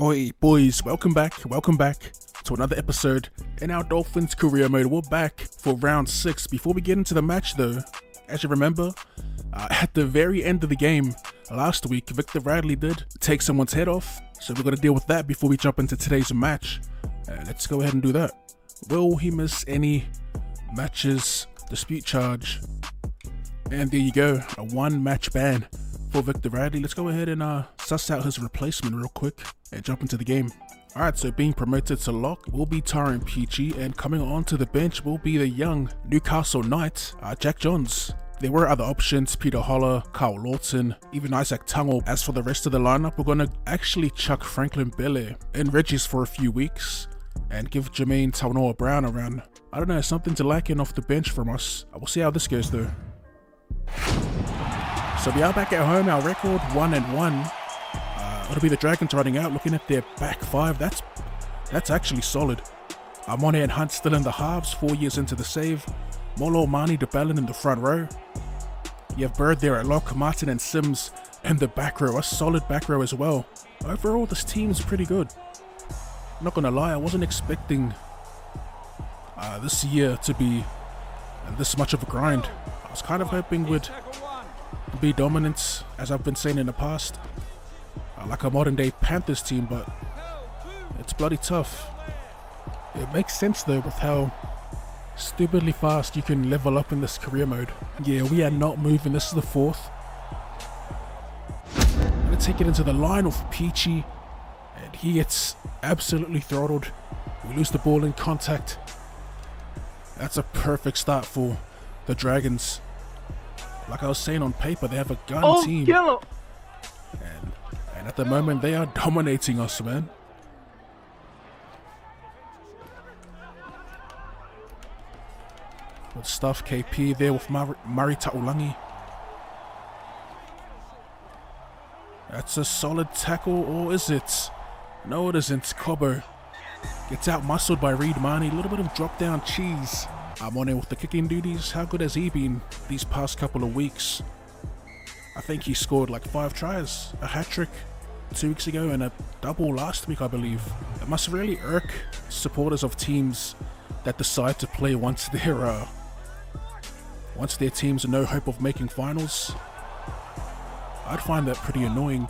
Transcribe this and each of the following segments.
Oi, boys, welcome back to another episode in our Dolphins career mode. We're back for round 6. Before we get into the match though, as you remember, at the very end of the game last week, Victor Radley did take someone's head off, so we're going to deal with that before we jump into today's match. Let's go ahead and do that. Will he miss any matches? Dispute charge. And there you go, a 1-match ban for Victor Radley. Let's go ahead and suss out his replacement real quick and jump into the game. Alright, so being promoted to lock will be Tyrone Peachey, and coming onto the bench will be the young Newcastle Knight, Jack Johns. There were other options, Peter Holler, Carl Lawton, even Isaac Tungle. As for the rest of the lineup, we're going to actually chuck Franklin Belair in Reggie's for a few weeks and give Jermaine Taunoa Brown a run. I don't know, something to like in off the bench from us. We'll see how this goes though. So we are back at home, our record 1-1. It'll be the Dragons running out, looking at their back five. That's actually solid. Amone and Hunt still in the halves, 4 years into the save. Molo, Mani, DeBellin in the front row. You have Bird there at lock, Martin and Sims in the back row. A solid back row as well. Overall, this team's pretty good. Not gonna lie, I wasn't expecting this year to be this much of a grind. I was kind of hoping we'd be dominant, as I've been saying in the past, like a modern day Panthers team, but it's bloody tough. It makes sense though with how stupidly fast you can level up in this career mode. Yeah, we are not moving. This is the fourth. I'm gonna take it into the line with Peachey, and he gets absolutely throttled. We lose the ball in contact. That's a perfect start for the Dragons. Like I was saying, on paper they have a gun team, and at the moment they are dominating us, man. Good stuff. KP there with Murray Taulangi. That's a solid tackle, or is it? No, it isn't. Cobo gets out muscled by Reed Mahoney. A little bit of drop down cheese. I'm on it with the kicking duties. How good has he been these past couple of weeks? I think he scored like 5 tries, a hat-trick 2 weeks ago and a double last week, I believe. It must really irk supporters of teams that decide to play once their teams are no hope of making finals. I'd find that pretty annoying.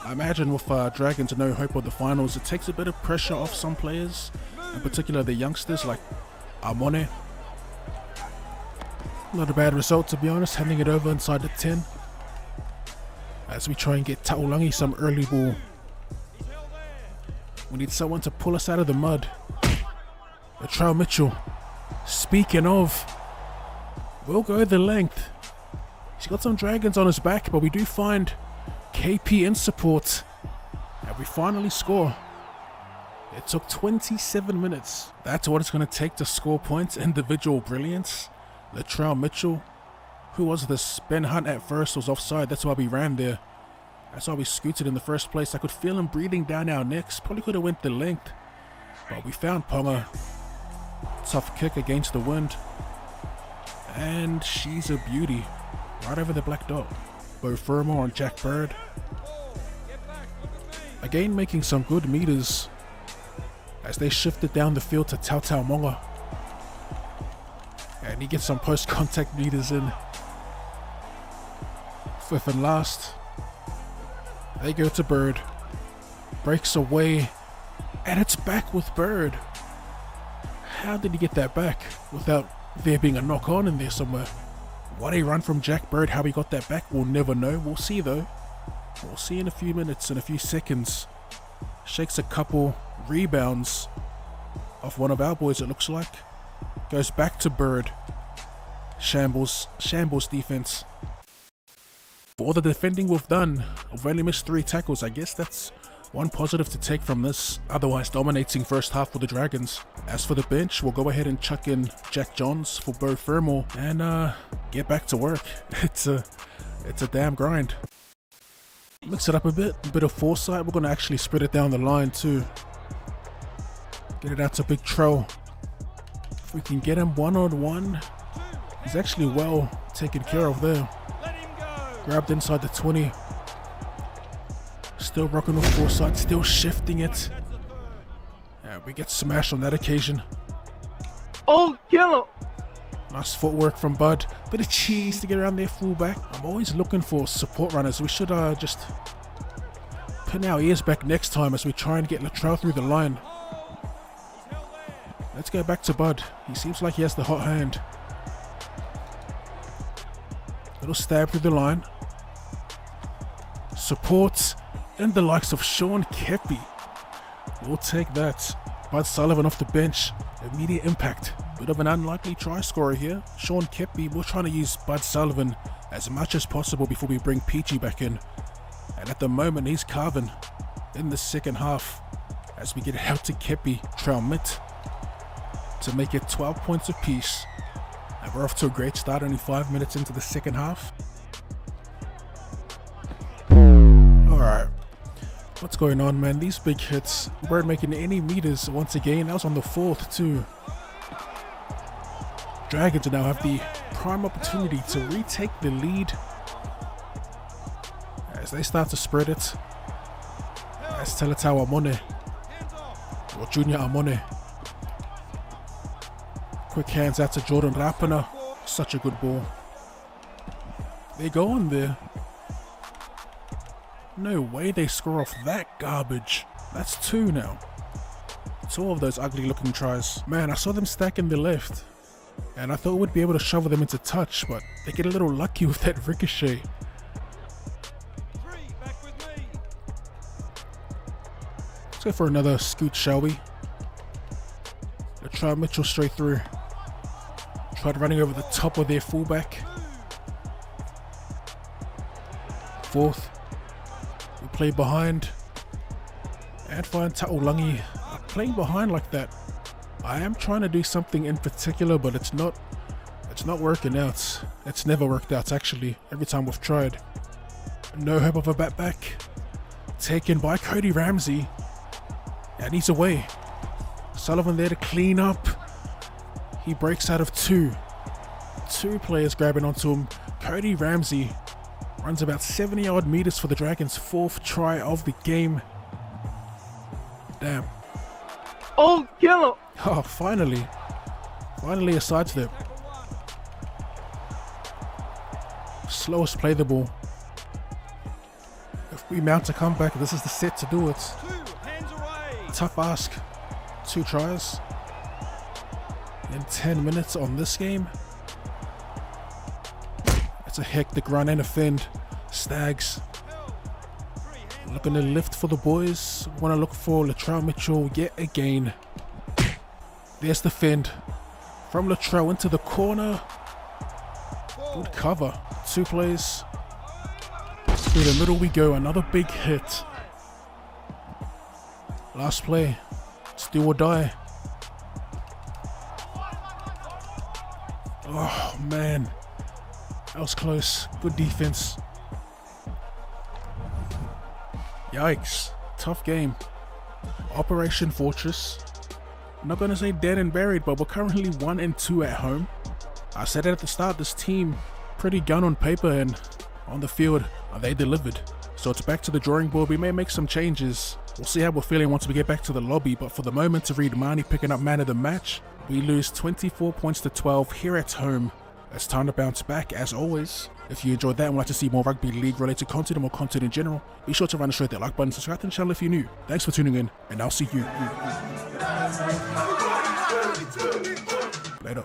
I imagine with Dragons no hope of the finals, it takes a bit of pressure off some players, in particular the youngsters like Amone. Not a bad result, to be honest, handing it over inside the 10. As we try and get Taulangi some early ball. We need someone to pull us out of the mud. Latrell Mitchell, speaking of, we'll go the length. He's got some Dragons on his back, but we do find KP in support. And we finally score. It took 27 minutes. That's what it's going to take to score points. Individual brilliance. Latrell Mitchell. Who was this? Ben Hunt at first was offside. That's why we ran there. That's why we scooted in the first place. I could feel him breathing down our necks. Probably could have went the length. But we found Ponga. Tough kick against the wind. And she's a beauty. Right over the black dot. Bo Fermor on Jack Bird. Again making some good meters as they shifted down the field to Tautau Monga. And he gets some post-contact meters in. 5th and last. They go to Bird. Breaks away. And it's back with Bird. How did he get that back without there being a knock on in there somewhere? What a run from Jack Bird. How he got that back, we'll never know. We'll see though. We'll see in a few minutes, in a few seconds. Shakes a couple rebounds off one of our boys, it looks like. Goes back to Bird. Shambles defense. For all the defending we've done, we've only missed 3 tackles. I guess that's one positive to take from this otherwise dominating first half for the Dragons. As for the bench, we'll go ahead and chuck in Jack Johns for Bo Fermor and get back to work. It's a damn grind. Mix it up a bit of foresight. We're going to actually spread it down the line too. Get it out to Big Troll. If we can get him one-on-one, he's actually well taken care of there. Grabbed inside the 20. Still rocking with foresight, still shifting it. And we get smashed on that occasion. Oh, kill him! Nice footwork from Bud. Bit of cheese to get around their fullback. I'm always looking for support runners. We should just pin our ears back next time as we try and get Latrell through the line. Let's go back to Bud. He seems like he has the hot hand. Little stab through the line. Support and the likes of Sean Kepi. We'll take that. Bud Sullivan off the bench. Immediate impact. Bit of an unlikely try scorer here. Sean Kepi. We're trying to use Bud Sullivan as much as possible before we bring Peachy back in. And at the moment he's carving in the second half as we get it out to Kepi. Traumit to make it 12 points apiece. And we're off to a great start, only 5 minutes into the second half. Alright. What's going on, man? These big hits weren't making any meters once again. That was on the fourth too. Dragons now have the prime opportunity to retake the lead as they start to spread it. As Teletau Amone or Junior Amone. Quick hands out to Jordan Rapana. Such a good ball. They go on there. No way they score off that garbage. That's two now. 2 of those ugly looking tries. Man, I saw them stack in the left. And I thought we'd be able to shovel them into touch, but they get a little lucky with that ricochet. Let's go for another scoot, shall we? Let's try Mitchell straight through. Tried running over the top of their fullback. Fourth. We play behind. And find Ta'ulangi playing behind like that. I am trying to do something in particular, but it's not working out. It's never worked out actually, every time we've tried. No hope of a bat back. Taken by Cody Ramsey. And he's away. Sullivan there to clean up. He breaks out of 2. 2 players grabbing onto him. Cody Ramsey runs about 70 odd meters for the Dragons' 4th try of the game. Damn. Oh, kill him! Oh, finally. Finally a sidestep. Slowest play the ball. If we mount a comeback, this is the set to do it. Tough ask. 2 tries in 10 minutes on this game. It's a hectic run and a fend. Stags looking to lift for the boys. Want to look for Latrell Mitchell yet again. There's the fend from Latrell into the corner. Good cover. 2 plays. Through the middle we go. Another big hit. Last play. It's do or die. Oh man. That was close. Good defense. Yikes. Tough game. Operation Fortress. I'm not going to say dead and buried, but we're currently 1-2 at home. I said it at the start, this team pretty gun on paper, and on the field they delivered. So it's back to the drawing board. We may make some changes. We'll see how we're feeling once we get back to the lobby, but for the moment, to read Mani picking up man of the match, we lose 24 points to 12 here at home. It's time to bounce back as always. If you enjoyed that and would like to see more rugby league related content and more content in general, be sure to run straight that like button, subscribe to the channel if you're new. Thanks for tuning in, and I'll see you later.